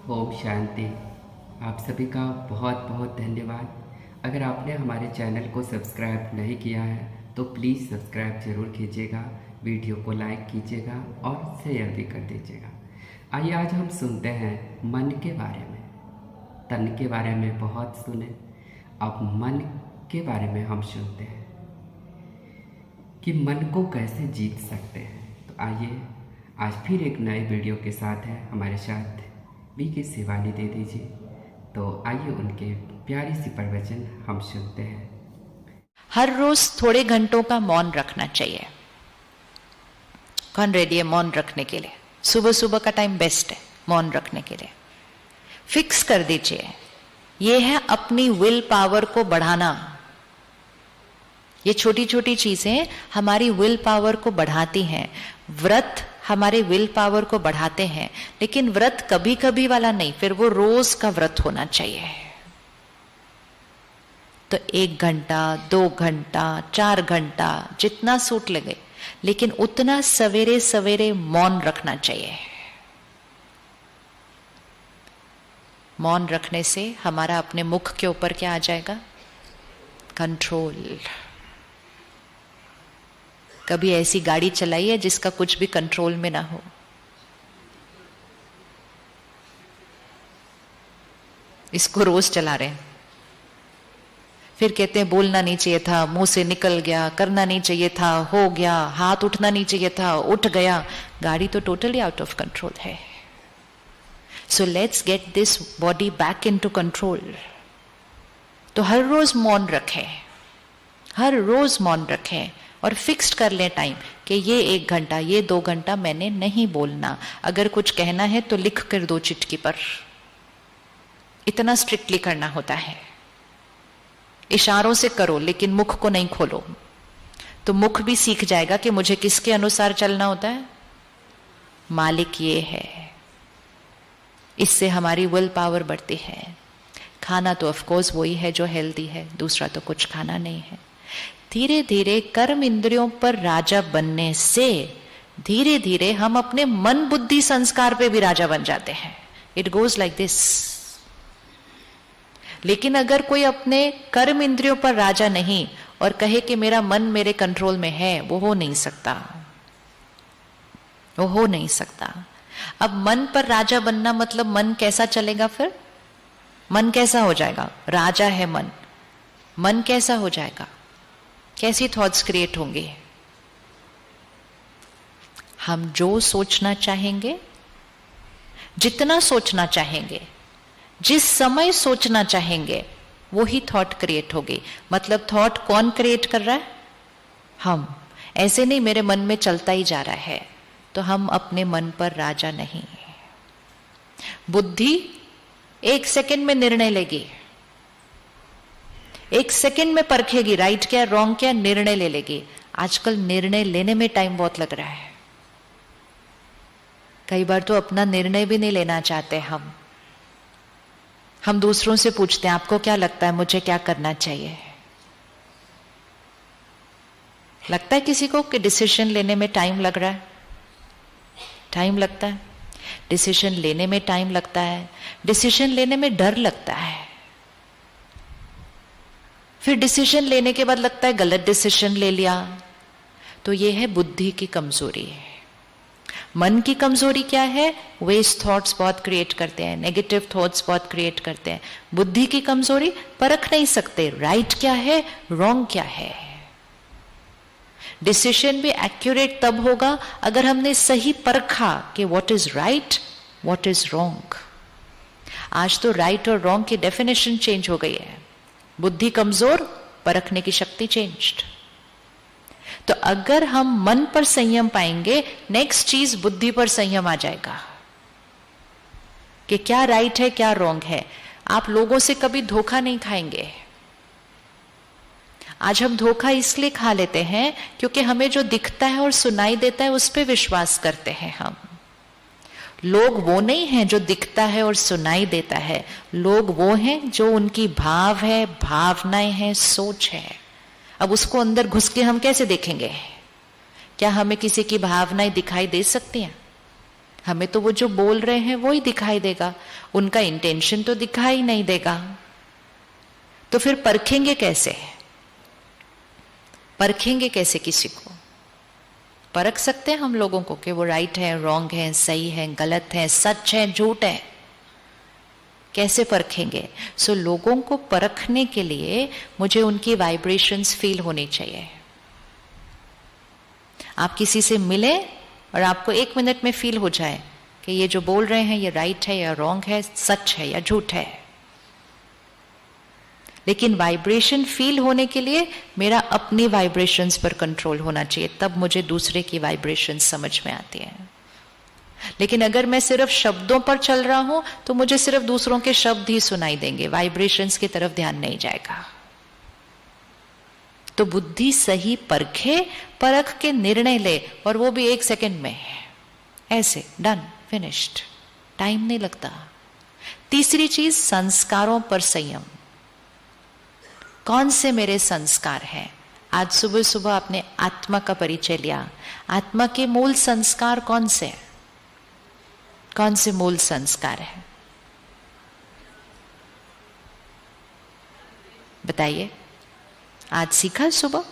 ओम शांति। आप सभी का बहुत बहुत धन्यवाद। अगर आपने हमारे चैनल को सब्सक्राइब नहीं किया है तो प्लीज़ सब्सक्राइब ज़रूर कीजिएगा, वीडियो को लाइक कीजिएगा और शेयर भी कर दीजिएगा। आइए आज हम सुनते हैं मन के बारे में। तन के बारे में बहुत सुने, अब मन के बारे में हम सुनते हैं कि मन को कैसे जीत सकते हैं। तो आइए आज फिर एक नए वीडियो के साथ है हमारे साथ BK शिवानी दे दीजिए। तो आइए उनके प्यारी सी प्रवचन हम सुनते हैं। हर रोज थोड़े घंटों का मौन रखना चाहिए। कौन रेडी है मौन रखने के लिए? सुबह सुबह का टाइम बेस्ट है मौन रखने के लिए। फिक्स कर दीजिए, ये है अपनी विल पावर को बढ़ाना। ये छोटी छोटी चीजें हमारी विल पावर को बढ़ाती हैं। व्रत हमारे विल पावर को बढ़ाते हैं, लेकिन व्रत कभी कभी वाला नहीं, फिर वो रोज का व्रत होना चाहिए। तो 1 घंटा, 2 घंटा, 4 घंटा जितना सूट लगे, लेकिन उतना सवेरे सवेरे मौन रखना चाहिए। मौन रखने से हमारा अपने मुख के ऊपर क्या आ जाएगा? कंट्रोल। कभी ऐसी गाड़ी चलाई है जिसका कुछ भी कंट्रोल में ना हो? इसको रोज चला रहे हैं, फिर कहते हैं बोलना नहीं चाहिए था, मुंह से निकल गया, करना नहीं चाहिए था, हो गया, हाथ उठना नहीं चाहिए था, उठ गया। गाड़ी तो टोटली आउट ऑफ कंट्रोल है। So let's get this body back into control. तो हर रोज मौन रखें, हर रोज मौन रखें और फिक्स्ड कर लें टाइम कि ये 1 घंटा, ये 2 घंटा मैंने नहीं बोलना। अगर कुछ कहना है तो लिख कर दो चिट्ठी पर। इतना स्ट्रिक्टली करना होता है। इशारों से करो लेकिन मुख को नहीं खोलो, तो मुख भी सीख जाएगा कि मुझे किसके अनुसार चलना होता है। मालिक ये है। इससे हमारी विल पावर बढ़ती है। खाना तो ऑफ कोर्स वही है जो हेल्दी है, दूसरा तो कुछ खाना नहीं है। धीरे धीरे कर्म इंद्रियों पर राजा बनने से धीरे धीरे हम अपने मन बुद्धि संस्कार पे भी राजा बन जाते हैं। It goes like this. लेकिन अगर कोई अपने कर्म इंद्रियों पर राजा नहीं और कहे कि मेरा मन मेरे कंट्रोल में है, वो हो नहीं सकता, वो हो नहीं सकता। अब मन पर राजा बनना मतलब मन कैसा चलेगा? फिर मन कैसा हो जाएगा? राजा है मन, मन कैसा हो जाएगा? कैसी थॉट्स क्रिएट होंगे? हम जो सोचना चाहेंगे, जितना सोचना चाहेंगे, जिस समय सोचना चाहेंगे, वो ही थॉट क्रिएट होगी। मतलब थॉट कौन क्रिएट कर रहा है? हम। ऐसे नहीं मेरे मन में चलता ही जा रहा है, तो हम अपने मन पर राजा नहीं। बुद्धि 1 सेकंड में निर्णय लेगी, 1 सेकंड में परखेगी, राइट क्या रॉन्ग क्या, निर्णय ले लेगी। आजकल निर्णय लेने में टाइम बहुत लग रहा है। कई बार तो अपना निर्णय भी नहीं लेना चाहते हम दूसरों से पूछते हैं आपको क्या लगता है मुझे क्या करना चाहिए। लगता है किसी को कि डिसीजन लेने में टाइम लग रहा है? टाइम लगता है, डिसीजन लेने में टाइम लगता है, डिसीजन लेने में डर लगता है, फिर डिसीजन लेने के बाद लगता है गलत डिसीजन ले लिया। तो ये है बुद्धि की कमजोरी। मन की कमजोरी क्या है? वेस्ट थॉट्स बहुत क्रिएट करते हैं, नेगेटिव थॉट्स बहुत क्रिएट करते हैं। बुद्धि की कमजोरी, परख नहीं सकते राइट क्या है, रॉन्ग क्या है। डिसीजन भी एक्यूरेट तब होगा अगर हमने सही परखा कि what is right, what is wrong. आज तो राइट और रॉन्ग की डेफिनेशन चेंज हो गई है। बुद्धि कमजोर, परखने की शक्ति चेंज्ड। तो अगर हम मन पर संयम पाएंगे, नेक्स्ट चीज बुद्धि पर संयम आ जाएगा कि क्या राइट है क्या रॉन्ग है। आप लोगों से कभी धोखा नहीं खाएंगे। आज हम धोखा इसलिए खा लेते हैं क्योंकि हमें जो दिखता है और सुनाई देता है उस पर विश्वास करते हैं हम। लोग वो नहीं है जो दिखता है और सुनाई देता है, लोग वो हैं जो उनकी भाव है, भावनाएं हैं, सोच है। अब उसको अंदर घुस के हम कैसे देखेंगे? क्या हमें किसी की भावनाएं दिखाई दे सकती हैं? हमें तो वो जो बोल रहे हैं वो ही दिखाई देगा, उनका इंटेंशन तो दिखाई नहीं देगा। तो फिर परखेंगे कैसे? परखेंगे कैसे किसी को? परख सकते हैं हम लोगों को कि वो राइट है, रॉन्ग है, सही है, गलत है, सच है, झूठ है? कैसे परखेंगे? सो लोगों को परखने के लिए मुझे उनकी वाइब्रेशंस फील होनी चाहिए। आप किसी से मिले और आपको 1 मिनट में फील हो जाए कि ये जो बोल रहे हैं ये राइट है या रॉन्ग है, सच है या झूठ है। लेकिन वाइब्रेशन फील होने के लिए मेरा अपनी वाइब्रेशंस पर कंट्रोल होना चाहिए, तब मुझे दूसरे की वाइब्रेशंस समझ में आती है। लेकिन अगर मैं सिर्फ शब्दों पर चल रहा हूं तो मुझे सिर्फ दूसरों के शब्द ही सुनाई देंगे, वाइब्रेशंस की तरफ ध्यान नहीं जाएगा। तो बुद्धि सही परखे, परख के निर्णय ले, और वो भी 1 सेकंड में, ऐसे डन, फिनिश्ड, टाइम नहीं लगता। तीसरी चीज, संस्कारों पर संयम। कौन से मेरे संस्कार हैं? आज सुबह सुबह आपने आत्मा का परिचय लिया। आत्मा के मूल संस्कार कौन से हैं? कौन से मूल संस्कार है? बताइए। आज सीखा सुबह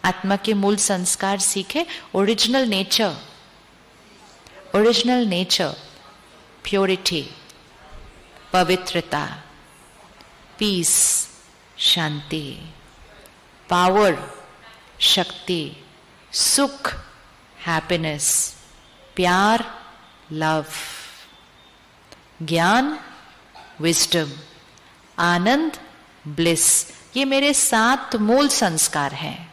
आत्मा के मूल संस्कार सीखे। Original nature, original nature, purity, पवित्रता, पीस, शांति, पावर, शक्ति, सुख, हैप्पीनेस, प्यार, लव, ज्ञान, विजडम, आनंद, ब्लिस, ये मेरे 7 मूल संस्कार हैं।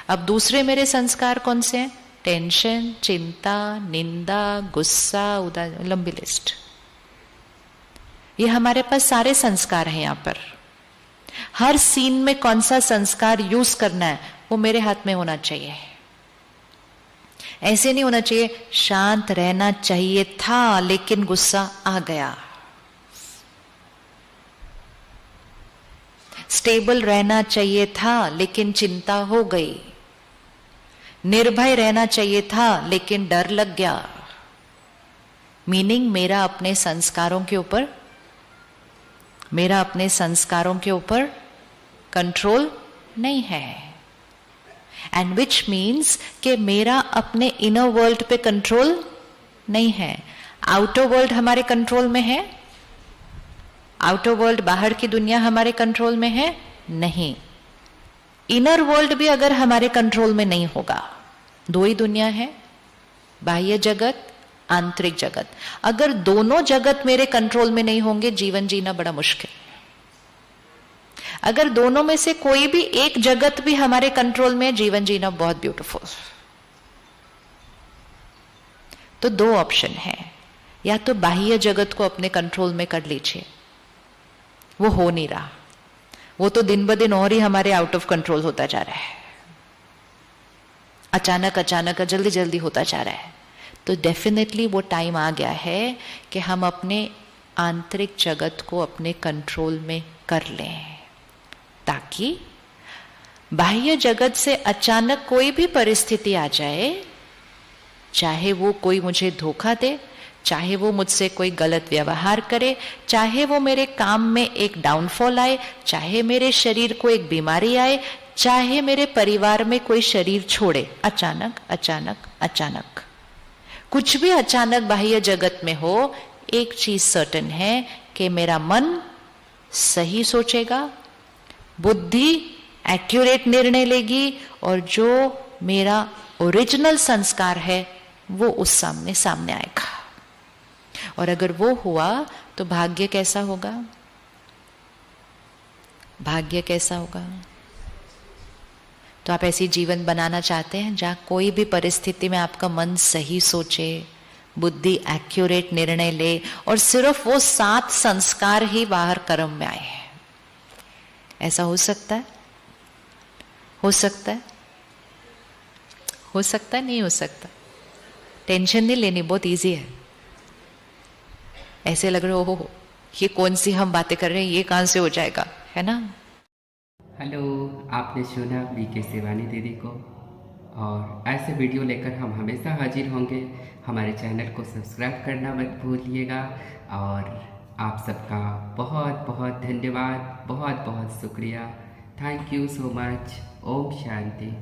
अब दूसरे मेरे संस्कार कौन से हैं? टेंशन, चिंता, निंदा, गुस्सा, उदास, लंबी लिस्ट। ये हमारे पास सारे संस्कार हैं। यहां पर हर सीन में कौन सा संस्कार यूज करना है वो मेरे हाथ में होना चाहिए। ऐसे नहीं होना चाहिए शांत रहना चाहिए था लेकिन गुस्सा आ गया, स्टेबल रहना चाहिए था लेकिन चिंता हो गई, निर्भय रहना चाहिए था लेकिन डर लग गया। मीनिंग मेरा अपने संस्कारों के ऊपर कंट्रोल नहीं है। एंड विच मीन्स कि मेरा अपने इनर वर्ल्ड पे कंट्रोल नहीं है। आउटर वर्ल्ड हमारे कंट्रोल में है? आउटर वर्ल्ड, बाहर की दुनिया हमारे कंट्रोल में है? नहीं। इनर वर्ल्ड भी अगर हमारे कंट्रोल में नहीं होगा, 2 ही दुनिया है, बाह्य जगत, आंतरिक जगत। अगर दोनों जगत मेरे कंट्रोल में नहीं होंगे, जीवन जीना बड़ा मुश्किल। अगर दोनों में से कोई भी एक जगत भी हमारे कंट्रोल में है, जीवन जीना बहुत ब्यूटीफुल। तो 2 ऑप्शन है, या तो बाह्य जगत को अपने कंट्रोल में कर लीजिए, वो हो नहीं रहा, वो तो दिन ब दिन और ही हमारे आउट ऑफ कंट्रोल होता जा रहा है, अचानक जल्दी जल्दी होता जा रहा है। तो डेफिनेटली वो टाइम आ गया है कि हम अपने आंतरिक जगत को अपने कंट्रोल में कर लें, ताकि बाह्य जगत से अचानक कोई भी परिस्थिति आ जाए, चाहे वो कोई मुझे धोखा दे, चाहे वो मुझसे कोई गलत व्यवहार करे, चाहे वो मेरे काम में एक डाउनफॉल आए, चाहे मेरे शरीर को एक बीमारी आए, चाहे मेरे परिवार में कोई शरीर छोड़े, अचानक कुछ भी अचानक बाह्य जगत में हो, एक चीज सर्टेन है कि मेरा मन सही सोचेगा, बुद्धि एक्यूरेट निर्णय लेगी, और जो मेरा ओरिजिनल संस्कार है वो उस सामने आएगा। और अगर वो हुआ तो भाग्य कैसा होगा? भाग्य कैसा होगा? तो आप ऐसी जीवन बनाना चाहते हैं जहां कोई भी परिस्थिति में आपका मन सही सोचे, बुद्धि एक्यूरेट निर्णय ले, और सिर्फ वो 7 संस्कार ही बाहर कर्म में आए। ऐसा हो सकता है? हो सकता है? हो सकता है? नहीं हो सकता? टेंशन नहीं लेनी, बहुत इजी है। ऐसे लग रहे हो ये कौन सी हम बातें कर रहे हैं, ये कहां से हो जाएगा, है ना? हेलो, आपने सुना वीके शिवानी दीदी को। और ऐसे वीडियो लेकर हम हमेशा हाजिर होंगे। हमारे चैनल को सब्सक्राइब करना मत भूलिएगा और आप सबका बहुत बहुत धन्यवाद, बहुत बहुत शुक्रिया। Thank you so much. ओम शांति।